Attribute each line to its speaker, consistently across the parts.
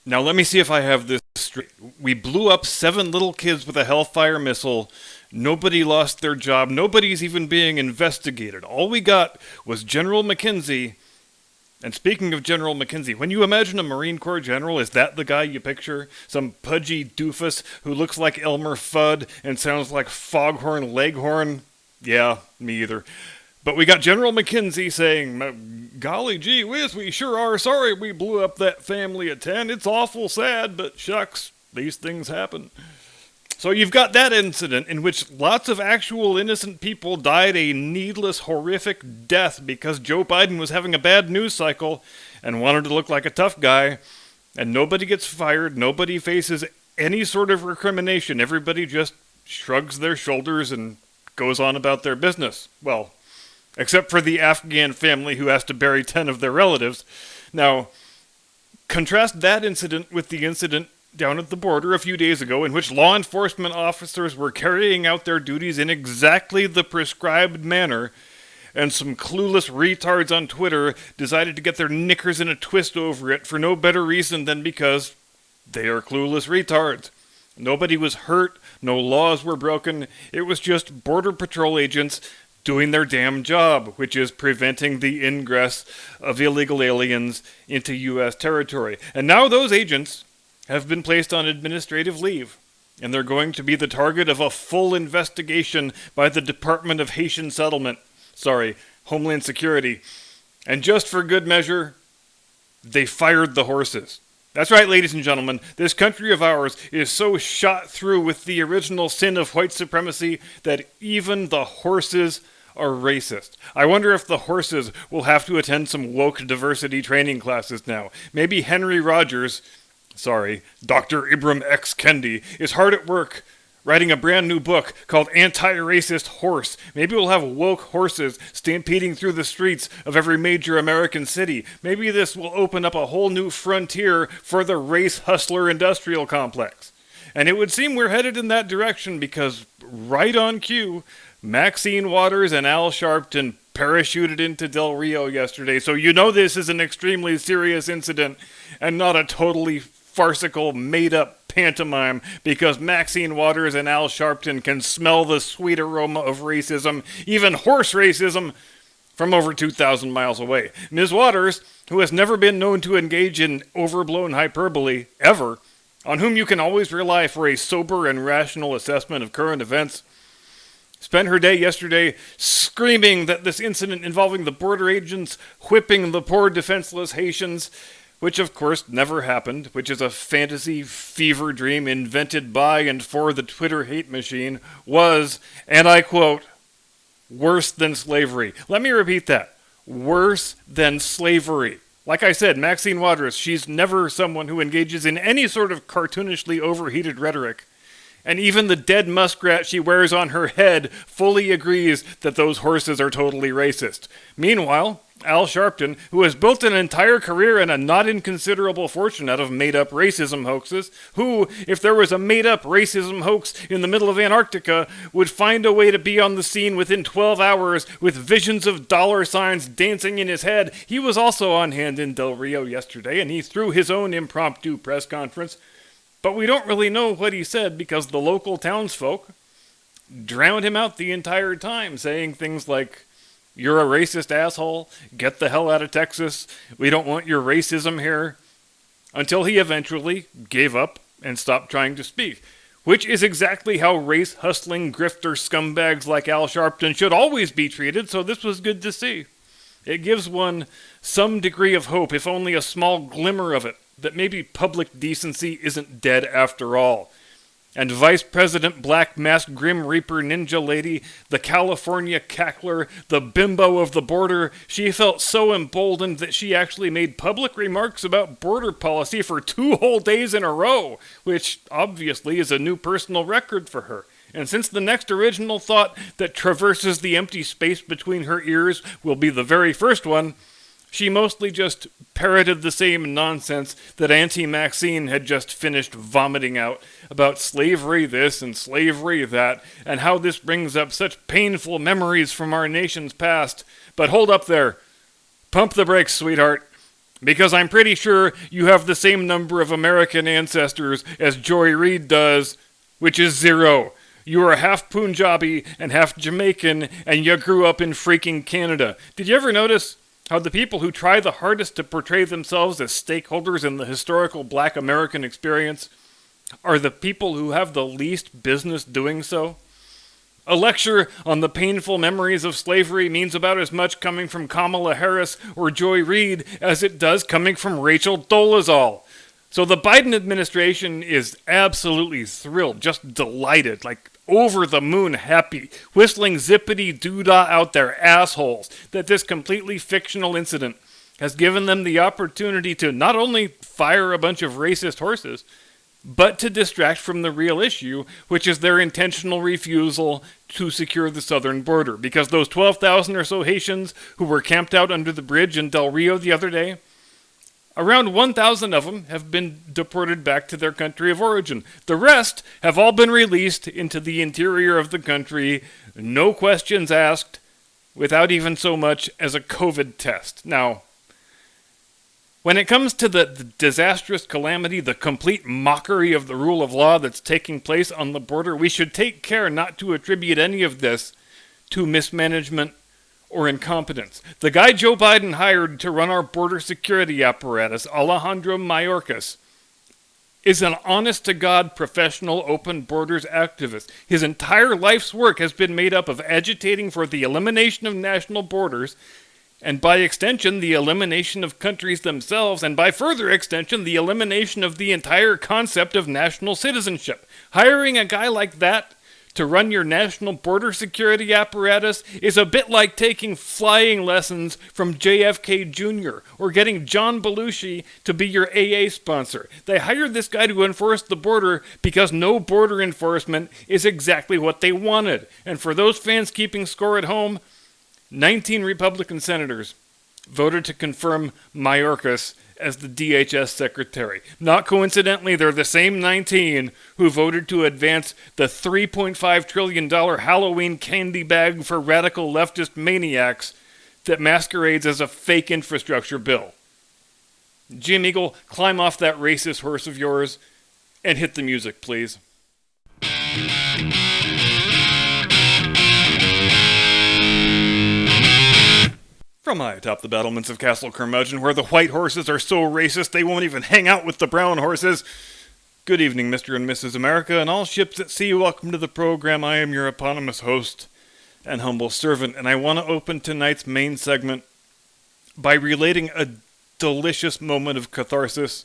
Speaker 1: Now let me see if I have this straight. We blew up 7 little kids with a Hellfire missile. Nobody lost their job. Nobody's even being investigated. All we got was General McKenzie. And speaking of General McKenzie, when you imagine a Marine Corps general, is that the guy you picture? Some pudgy doofus who looks like Elmer Fudd and sounds like Foghorn Leghorn? Yeah, me either. But we got General McKenzie saying, golly gee whiz, we sure are sorry we blew up that family of 10. It's awful sad, but shucks, these things happen. So you've got that incident in which lots of actual innocent people died a needless, horrific death because Joe Biden was having a bad news cycle and wanted to look like a tough guy, and nobody gets fired, nobody faces any sort of recrimination. Everybody just shrugs their shoulders and goes on about their business. Well, except for the Afghan family who has to bury 10 of their relatives. Now, contrast that incident with the incident down at the border a few days ago in which law enforcement officers were carrying out their duties in exactly the prescribed manner, and some clueless retards on Twitter decided to get their knickers in a twist over it for no better reason than because they are clueless retards. Nobody was hurt, no laws were broken, it was just Border Patrol agents doing their damn job, which is preventing the ingress of illegal aliens into U.S. territory. And now those agents have been placed on administrative leave, and they're going to be the target of a full investigation by the Department of Haitian Homeland Security. And just for good measure, they fired the horses. That's right, ladies and gentlemen, this country of ours is so shot through with the original sin of white supremacy that even the horses are racist. I wonder if the horses will have to attend some woke diversity training classes now. Maybe Henry Rogers, Dr. Ibram X. Kendi, is hard at work writing a brand new book called Anti-Racist Horse. Maybe we'll have woke horses stampeding through the streets of every major American city. Maybe this will open up a whole new frontier for the race hustler industrial complex. And it would seem we're headed in that direction because right on cue, Maxine Waters and Al Sharpton parachuted into Del Rio yesterday. So you know this is an extremely serious incident and not a totally farcical, made-up pantomime because Maxine Waters and Al Sharpton can smell the sweet aroma of racism, even horse racism, from over 2,000 miles away. Ms. Waters, who has never been known to engage in overblown hyperbole, ever, on whom you can always rely for a sober and rational assessment of current events, spent her day yesterday screaming that this incident involving the border agents whipping the poor defenseless Haitians, which of course never happened, which is a fantasy fever dream invented by and for the Twitter hate machine, was, and I quote, worse than slavery. Let me repeat that. Worse than slavery. Like I said, Maxine Waters, she's never someone who engages in any sort of cartoonishly overheated rhetoric. And even the dead muskrat she wears on her head fully agrees that those horses are totally racist. Meanwhile, Al Sharpton, who has built an entire career and a not inconsiderable fortune out of made-up racism hoaxes, who, if there was a made-up racism hoax in the middle of Antarctica, would find a way to be on the scene within 12 hours with visions of dollar signs dancing in his head. He was also on hand in Del Rio yesterday, and he threw his own impromptu press conference. But we don't really know what he said because the local townsfolk drowned him out the entire time, saying things like, "You're a racist asshole, get the hell out of Texas, we don't want your racism here," until he eventually gave up and stopped trying to speak, which is exactly how race-hustling grifter scumbags like Al Sharpton should always be treated, so this was good to see. It gives one some degree of hope, if only a small glimmer of it, that maybe public decency isn't dead after all. And Vice President Black Mask Grim Reaper Ninja Lady, the California cackler, the bimbo of the border, she felt so emboldened that she actually made public remarks about border policy for 2 whole days in a row, which obviously is a new personal record for her. And since the next original thought that traverses the empty space between her ears will be the very first one, she mostly just parroted the same nonsense that Auntie Maxine had just finished vomiting out about slavery this and slavery that, and how this brings up such painful memories from our nation's past. But hold up there. Pump the brakes, sweetheart. Because I'm pretty sure you have the same number of American ancestors as Joy Reid does, which is 0. You are half Punjabi and half Jamaican, and you grew up in freaking Canada. Did you ever notice how the people who try the hardest to portray themselves as stakeholders in the historical Black American experience are the people who have the least business doing so? A lecture on the painful memories of slavery means about as much coming from Kamala Harris or Joy Reid as it does coming from Rachel Dolezal. So the Biden administration is absolutely thrilled, just delighted, like over the moon happy, whistling zippity-doo-dah out their assholes that this completely fictional incident has given them the opportunity to not only fire a bunch of racist horses, but to distract from the real issue, which is their intentional refusal to secure the southern border. Because those 12,000 or so Haitians who were camped out under the bridge in Del Rio the other day, around 1,000 of them have been deported back to their country of origin. The rest have all been released into the interior of the country, no questions asked, without even so much as a COVID test. Now, when it comes to the disastrous calamity, the complete mockery of the rule of law that's taking place on the border, we should take care not to attribute any of this to mismanagement or incompetence. The guy Joe Biden hired to run our border security apparatus, Alejandro Mayorkas, is an honest-to-God professional open borders activist. His entire life's work has been made up of agitating for the elimination of national borders, and by extension, the elimination of countries themselves, and by further extension, the elimination of the entire concept of national citizenship. Hiring a guy like that to run your national border security apparatus is a bit like taking flying lessons from JFK Jr. or getting John Belushi to be your AA sponsor. They hired this guy to enforce the border because no border enforcement is exactly what they wanted. And for those fans keeping score at home, 19 Republican senators voted to confirm Mayorkas as the DHS secretary. Not coincidentally, they're the same 19 who voted to advance the $3.5 trillion Halloween candy bag for radical leftist maniacs that masquerades as a fake infrastructure bill. Jim Eagle, climb off that racist horse of yours and hit the music, please. From high atop the battlements of Castle Curmudgeon, where the white horses are so racist they won't even hang out with the brown horses. Good evening, Mr. and Mrs. America, and all ships at sea. Welcome to the program. I am your eponymous host and humble servant, and I want to open tonight's main segment by relating a delicious moment of catharsis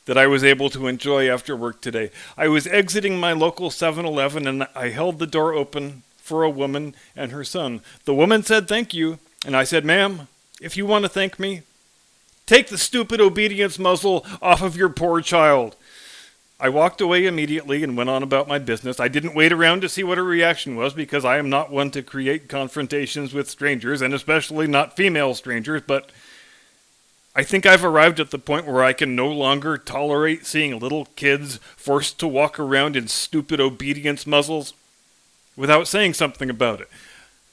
Speaker 1: that I was able to enjoy after work today. I was exiting my local 7-Eleven, and I held the door open for a woman and her son. The woman said thank you. And I said, ma'am, if you want to thank me, take the stupid obedience muzzle off of your poor child. I walked away immediately and went on about my business. I didn't wait around to see what her reaction was because I am not one to create confrontations with strangers, and especially not female strangers, but I think I've arrived at the point where I can no longer tolerate seeing little kids forced to walk around in stupid obedience muzzles without saying something about it.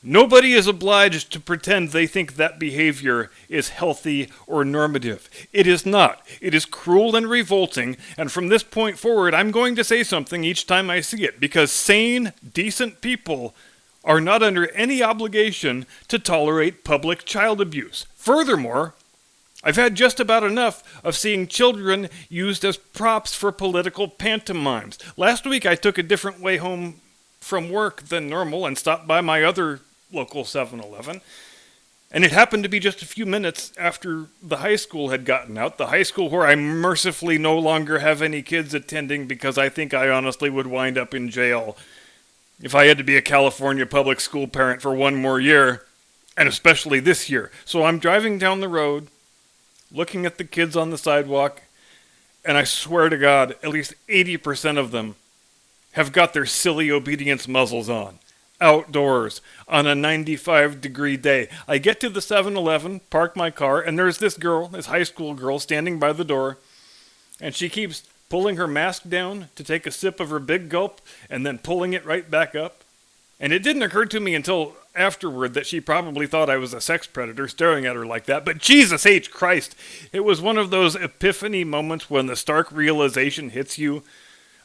Speaker 1: Nobody is obliged to pretend they think that behavior is healthy or normative. It is not. It is cruel and revolting, and from this point forward, I'm going to say something each time I see it, because sane, decent people are not under any obligation to tolerate public child abuse. Furthermore, I've had just about enough of seeing children used as props for political pantomimes. Last week, I took a different way home from work than normal and stopped by my other local 7-Eleven, and it happened to be just a few minutes after the high school had gotten out, the high school where I mercifully no longer have any kids attending because I think I honestly would wind up in jail if I had to be a California public school parent for one more year, and especially this year. So I'm driving down the road, looking at the kids on the sidewalk, and I swear to God, at least 80% of them have got their silly obedience muzzles on. Outdoors on a 95-degree day. I get to the 7-Eleven, park my car, and there's this girl, this high school girl, standing by the door, and she keeps pulling her mask down to take a sip of her big gulp and then pulling it right back up. And it didn't occur to me until afterward that she probably thought I was a sex predator staring at her like that, but Jesus H. Christ, it was one of those epiphany moments when the stark realization hits you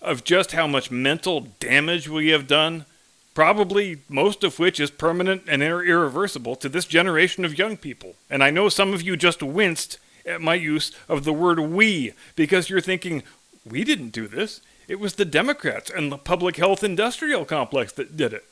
Speaker 1: of just how much mental damage we have done, probably most of which is permanent and irreversible to this generation of young people. And I know some of you just winced at my use of the word we, because you're thinking, we didn't do this. It was the Democrats and the public health industrial complex that did it.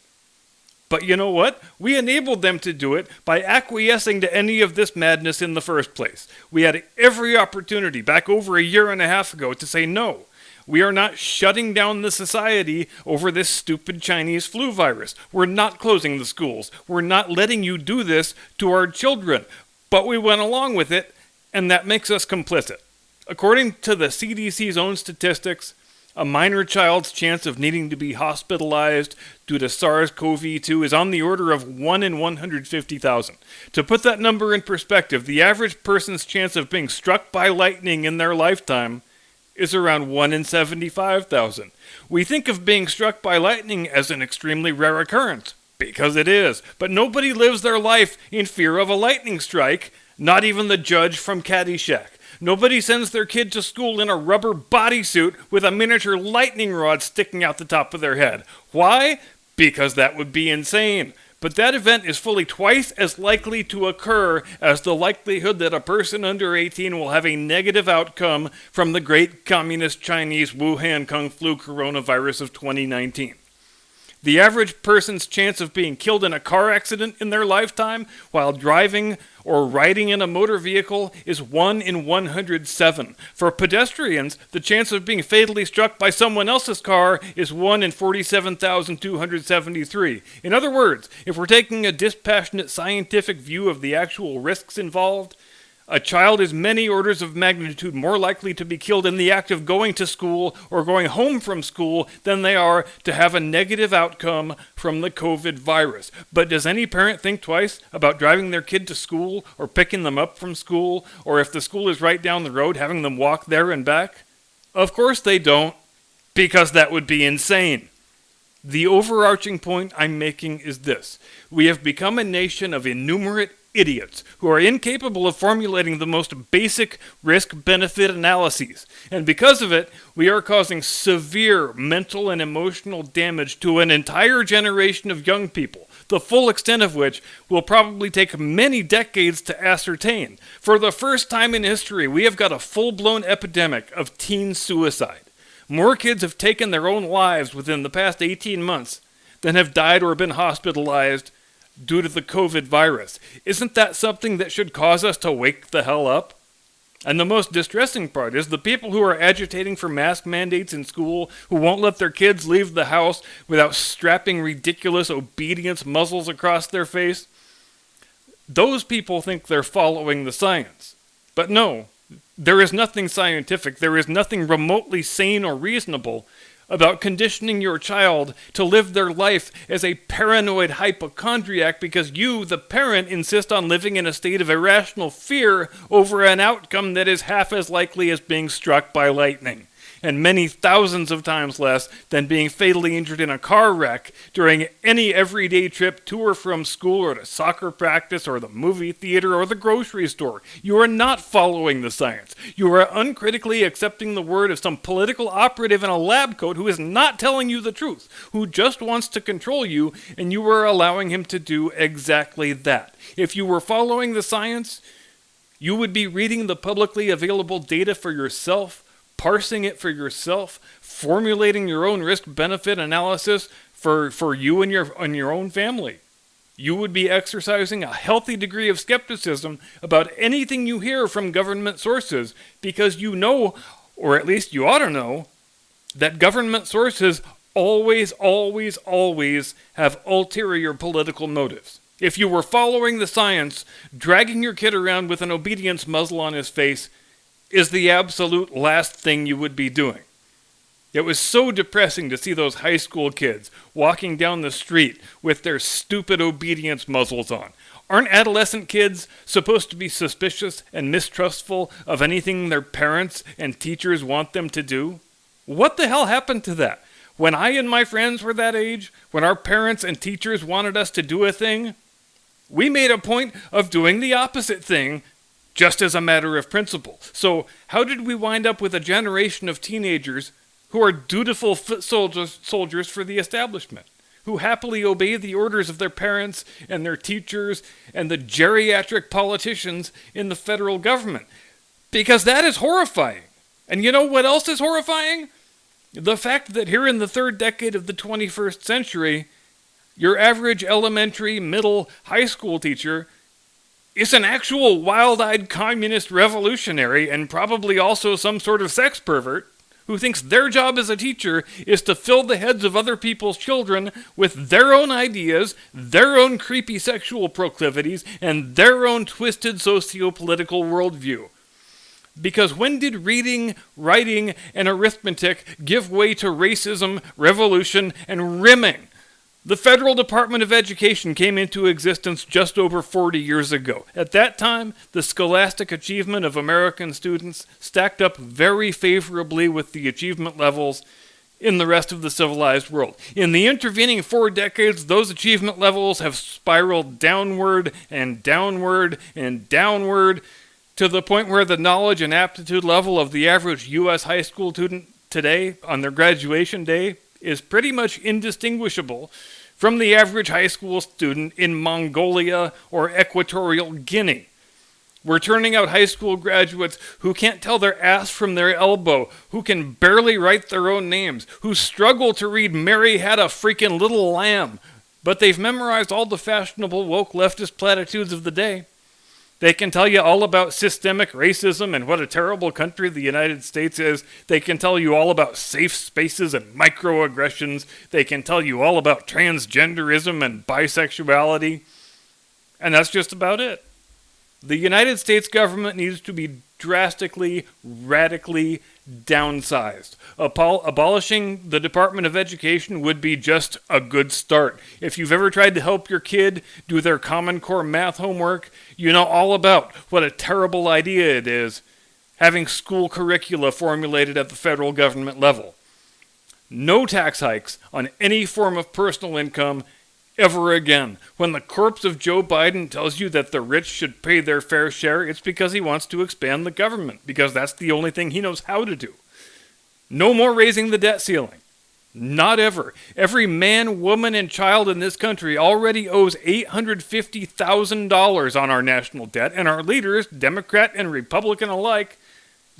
Speaker 1: But you know what? We enabled them to do it by acquiescing to any of this madness in the first place. We had every opportunity back over a year and a half ago to say no. We are not shutting down the society over this stupid Chinese flu virus. We're not closing the schools. We're not letting you do this to our children. But we went along with it, and that makes us complicit. According to the CDC's own statistics, a minor child's chance of needing to be hospitalized due to SARS-CoV-2 is on the order of 1 in 150,000. To put that number in perspective, the average person's chance of being struck by lightning in their lifetime is around 1 in 75,000. We think of being struck by lightning as an extremely rare occurrence, because it is, but nobody lives their life in fear of a lightning strike, not even the judge from Caddyshack. Nobody sends their kid to school in a rubber bodysuit with a miniature lightning rod sticking out the top of their head. Why? Because that would be insane. But that event is fully twice as likely to occur as the likelihood that a person under 18 will have a negative outcome from the great communist Chinese Wuhan Kung Flu coronavirus of 2019. The average person's chance of being killed in a car accident in their lifetime while driving or riding in a motor vehicle is 1 in 107. For pedestrians, the chance of being fatally struck by someone else's car is 1 in 47,273. In other words, if we're taking a dispassionate scientific view of the actual risks involved, a child is many orders of magnitude more likely to be killed in the act of going to school or going home from school than they are to have a negative outcome from the COVID virus. But does any parent think twice about driving their kid to school or picking them up from school, or if the school is right down the road, having them walk there and back? Of course they don't, because that would be insane. The overarching point I'm making is this. We have become a nation of innumerate idiots who are incapable of formulating the most basic risk-benefit analyses. And because of it, we are causing severe mental and emotional damage to an entire generation of young people, the full extent of which will probably take many decades to ascertain. For the first time in history, we have got a full-blown epidemic of teen suicide. More kids have taken their own lives within the past 18 months than have died or been hospitalized due to the COVID virus. Isn't that something that should cause us to wake the hell up? And the most distressing part is the people who are agitating for mask mandates in school, who won't let their kids leave the house without strapping ridiculous obedience muzzles across their face. Those people think they're following the science. But no, there is nothing scientific, there is nothing remotely sane or reasonable about conditioning your child to live their life as a paranoid hypochondriac because you, the parent, insist on living in a state of irrational fear over an outcome that is half as likely as being struck by lightning, and many thousands of times less than being fatally injured in a car wreck during any everyday trip to or from school or to soccer practice or the movie theater or the grocery store. You are not following the science. You are uncritically accepting the word of some political operative in a lab coat who is not telling you the truth, who just wants to control you, and you are allowing him to do exactly that. If you were following the science, you would be reading the publicly available data for yourself, parsing it for yourself, formulating your own risk-benefit analysis for you and your own family. You would be exercising a healthy degree of skepticism about anything you hear from government sources because you know, or at least you ought to know, that government sources always have ulterior political motives. If you were following the science, dragging your kid around with an obedience muzzle on his face is the absolute last thing you would be doing. It was so depressing to see those high school kids walking down the street with their stupid obedience muzzles on. Aren't adolescent kids supposed to be suspicious and mistrustful of anything their parents and teachers want them to do? What the hell happened to that? When I and my friends were that age, when our parents and teachers wanted us to do a thing, we made a point of doing the opposite thing just as a matter of principle. So how did we wind up with a generation of teenagers who are dutiful foot soldiers for the establishment, who happily obey the orders of their parents and their teachers and the geriatric politicians in the federal government? Because that is horrifying. And you know what else is horrifying? The fact that here in the third decade of the 21st century, your average elementary, middle, high school teacher is an actual wild-eyed communist revolutionary and probably also some sort of sex pervert who thinks their job as a teacher is to fill the heads of other people's children with their own ideas, their own creepy sexual proclivities, and their own twisted socio-political worldview. Because when did reading, writing, and arithmetic give way to racism, revolution, and rimming? The Federal Department of Education came into existence just over 40 years ago. At that time, the scholastic achievement of American students stacked up very favorably with the achievement levels in the rest of the civilized world. In the intervening 4 decades, those achievement levels have spiraled downward and downward and downward to the point where the knowledge and aptitude level of the average U.S. high school student today on their graduation day is pretty much indistinguishable from the average high school student in Mongolia or Equatorial Guinea. We're turning out high school graduates who can't tell their ass from their elbow, who can barely write their own names, who struggle to read Mary Had a Freaking Little Lamb, but they've memorized all the fashionable woke leftist platitudes of the day. They can tell you all about systemic racism and what a terrible country the United States is. They can tell you all about safe spaces and microaggressions. They can tell you all about transgenderism and bisexuality. And that's just about it. The United States government needs to be drastically, radically downsized. Abolishing the Department of Education would be just a good start. If you've ever tried to help your kid do their Common Core math homework, you know all about what a terrible idea it is having school curricula formulated at the federal government level. No tax hikes on any form of personal income ever again. When the corpse of Joe Biden tells you that the rich should pay their fair share, it's because he wants to expand the government, because that's the only thing he knows how to do. No more raising the debt ceiling. Not ever. Every man, woman, and child in this country already owes $850,000 on our national debt, and our leaders, Democrat and Republican alike,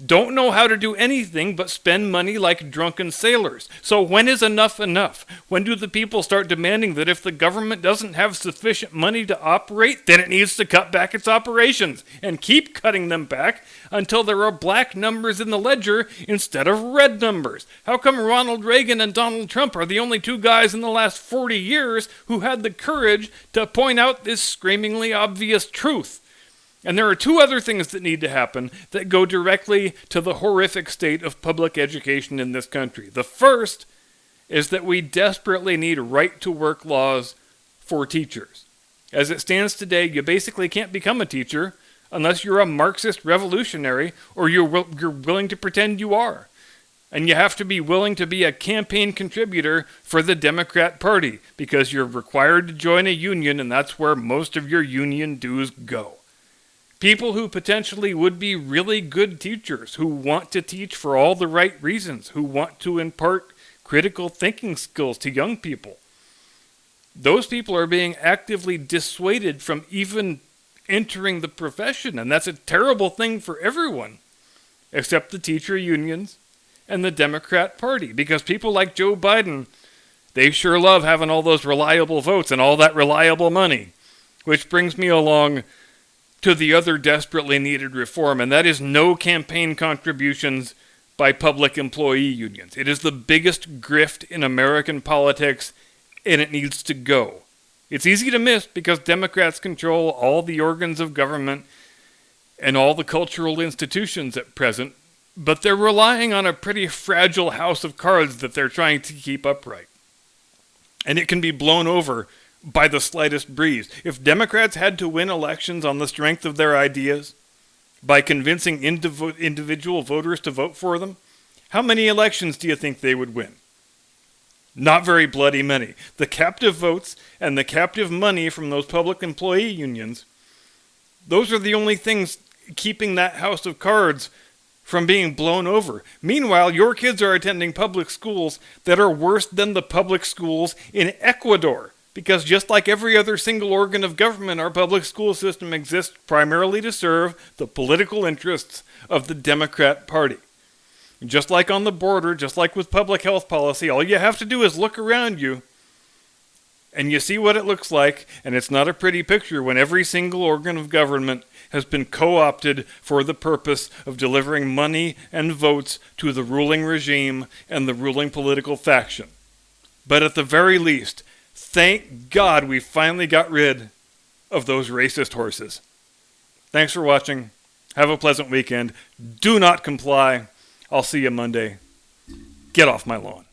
Speaker 1: don't know how to do anything but spend money like drunken sailors. So when is enough enough? When do the people start demanding that if the government doesn't have sufficient money to operate, then it needs to cut back its operations and keep cutting them back until there are black numbers in the ledger instead of red numbers? How come Ronald Reagan and Donald Trump are the only 2 guys in the last 40 years who had the courage to point out this screamingly obvious truth? And there are 2 other things that need to happen that go directly to the horrific state of public education in this country. The first is that we desperately need right-to-work laws for teachers. As it stands today, you basically can't become a teacher unless you're a Marxist revolutionary or you're willing to pretend you are. And you have to be willing to be a campaign contributor for the Democrat Party because you're required to join a union, and that's where most of your union dues go. People who potentially would be really good teachers, who want to teach for all the right reasons, who want to impart critical thinking skills to young people. Those people are being actively dissuaded from even entering the profession, and that's a terrible thing for everyone, except the teacher unions and the Democrat Party, because people like Joe Biden, they sure love having all those reliable votes and all that reliable money, which brings me along to the other desperately needed reform, and that is no campaign contributions by public employee unions. It is the biggest grift in American politics, and it needs to go. It's easy to miss because Democrats control all the organs of government and all the cultural institutions at present, but they're relying on a pretty fragile house of cards that they're trying to keep upright. And it can be blown over by the slightest breeze. If Democrats had to win elections on the strength of their ideas, by convincing individual voters to vote for them, how many elections do you think they would win? Not very bloody many. The captive votes and the captive money from those public employee unions, those are the only things keeping that house of cards from being blown over. Meanwhile, your kids are attending public schools that are worse than the public schools in Ecuador. Because just like every other single organ of government, our public school system exists primarily to serve the political interests of the Democrat Party. Just like on the border, just like with public health policy, all you have to do is look around you and you see what it looks like, and it's not a pretty picture when every single organ of government has been co-opted for the purpose of delivering money and votes to the ruling regime and the ruling political faction. But at the very least, thank God we finally got rid of those racist horses. Thanks for watching. Have a pleasant weekend. Do not comply. I'll see you Monday. Get off my lawn.